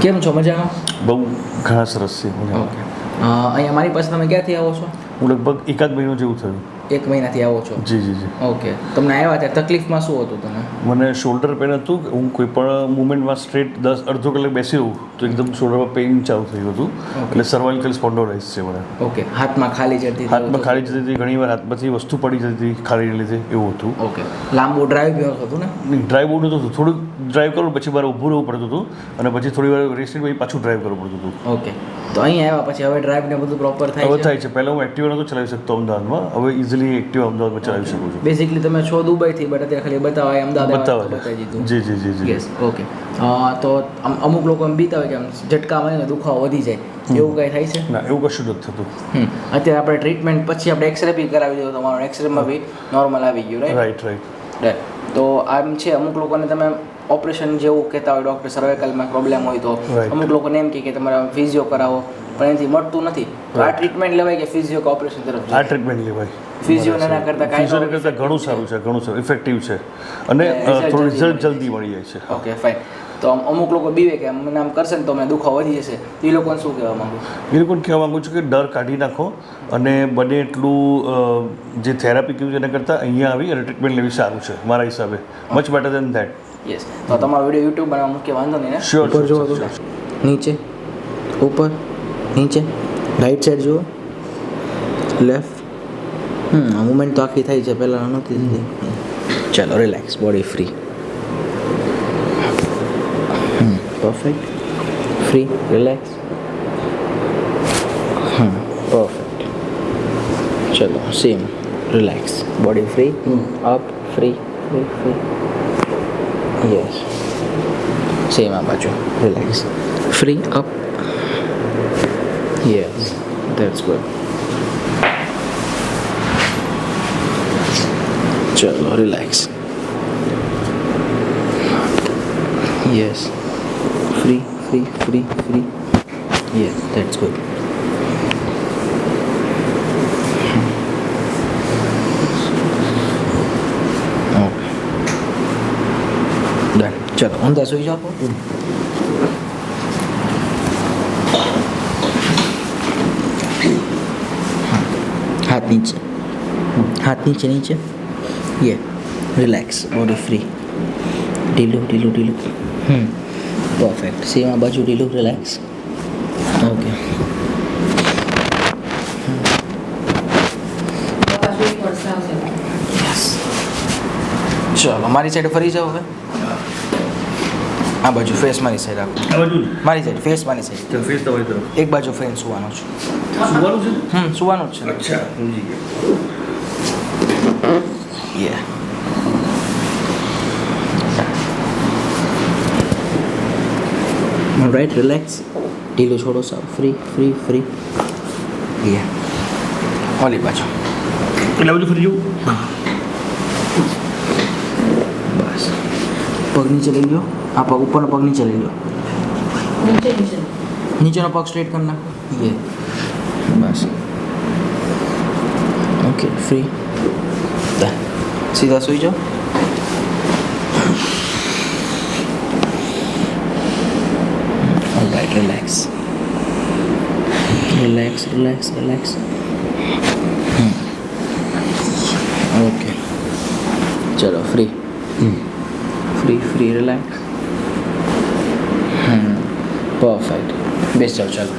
કેમ છો, મજામાં? બહુ ઘણા સરસ છે. ઓકે. અહીંયા મારી પાસે તમે ક્યાંથી આવો છો? હું લગભગ એકાદ મહિનો જેવું થયું. 1 મહિનાથી આવો છો? જી. ઓકે. તમને આવ્યા ત્યારે તકલીફમાં શું હતું તમે? મને શોલ્ડર પેન હતું. હું કોઈ પણ મુવમેન્ટમાં સ્ટ્રેટ અડધો કલાક બેસી રહું તો એકદમ શોલ્ડરમાં પેઇન ચાલુ થયું હતું. એટલે સર્વાઇકલ સ્પોન્ડોલાઇટિસ છે મને. ઓકે. હાથમાં ખાલી જતી હાથમાં ખાલી જતી હતી, ઘણી વાર હાથમાંથી વસ્તુ પડી જતી હતી ખાલીને લીધે, એવું હતું. ઓકે. લાંબુ ડ્રાઈવ બી હતું ને? ડ્રાઈવ બહુ નહોતું થતું. થોડુંક ડ્રાઈવ કરું પછી મારે ઊભું રહેવું પડતું હતું અને પછી થોડી વાર રેસ્ટ પછી પાછું ડ્રાઈવ કરવું પડતું હતું. ઓકે. તો અહીંયા આવ્યા પછી હવે ડ્રાઈવ ને બધું પ્રોપર થાય હવે છે? થાય છે. પહેલાં હું એક્ટિવા નહોતો ચલાવી શકતો અમદાવાદમાં, હવે ઇઝીલી એક્ટિવા અમદાવાદમાં ચલાવી શકું છું. બેઝિકલી તમે છો દુબઈથી, બટ અત્યારે ખાલી બતાવવા અમદાવાદ બતાવી બતાવી દીધું. જી. યસ. ઓકે. તો અમુક લોકો એમ બીતા હોય કે આમ ઝટકા મારીને દુખાવો વધી જાય, એવું કંઈ થાય છે? ના, એવું કશું નથી થતું. અત્યારે આપણે ટ્રીટમેન્ટ પછી આપણે એક્સરે બી કરાવી દીધો, તમારો એક્સરેમાં બી નોર્મલ આવી ગયું, રાઈટ. તો આમ છે, અમુક લોકોને તમે ઓપરેશન જેવું કહેતા હોય ડૉક્ટર, સર્વાઇકલમાં પ્રોબ્લેમ હોય તો અમુક લોકોને એમ કે તમારે ફિઝિયો કરાવો, પણ એનાથી મળતું નથી. તો આ ટ્રીટમેન્ટ લેવાય કે ફિઝિયો કે ઓપરેશન તરફ? આ ટ્રીટમેન્ટ લેવાય. ફિઝિયોના કરતાં ઘણું સારું છે, ઘણું સારું ઇફેક્ટિવ છે અને થોડું રિઝલ્ટ જલ્દી મળી જાય છે. Okay, fine. તો અમુક લોકો બીવે કે મને આમ કરશે ને તો મને દુખાવો વધી જશે, એ લોકોને શું કહેવા માંગુ? એ લોકોને કહેવા માગું છું કે ડર કાઢી નાખો અને બને એટલું જે થેરાપી કર્યું એના કરતાં અહીંયા આવી અને ટ્રીટમેન્ટ લેવી સારું છે મારા હિસાબે. Much better than that. Yes. તો તમારો વિડીયો યુટ્યુબ બનાવવા મૂકે વાંધો નહીં ને? શ્યોર. ઉપર જુઓ, નીચે, ઉપર, નીચે, રાઈટ સાઈડ જુઓ, લેફ્ટ. આ મુવમેન્ટ તો આખી થઈ છે, પહેલાં નહોતી થતી. ચાલો, relax, body free. Perfect. Free, relax. Perfect. ચલો, same, relax, body free, up, free. Yes. Same આ બાજુ, relax, free, up. Yes, that's good. ચલો, relax. Yes. Free. Yes, that's good. Okay. Done. चलो, ઊંધા સુઈ જાઓ. હાથ નીચે. Yeah. Relax. Body free. ઢીલું. પરફેક્ટ. સેમ આ બાજુ ઢીલું, રિલેક્સ. ઓકે. યસ. ચલો, મારી સાઈડ ફરી જાઓ હવે. આ બાજુ ફેસ મારી સાઈડ રાખો. મારી સાઈડ ફેસ મારી સાઈડ. ફેસ તમારી તરફ. એક બાજુ ફરીને સુવાનું છું. સુવાનું જ છે. અચ્છા, સમજી ગયા. યે. Alright, relax. ઢીલું છોડો સાવ. Free. Yeah. ઓલી બાજુ. એટલે બધું ફરી જવું. બસ. પગ નીચે લઈ લો. આ પગ ઉપરનો પગ નીચે લઈ લો. નીચેનો પગ સ્ટ્રેટ કરી નાખો. યે. બસ. Okay, free. સીધા સુઈ જાઓ. Alright, relax. Okay. चलो, free, relax. Perfect. बेस जाओ, चलो.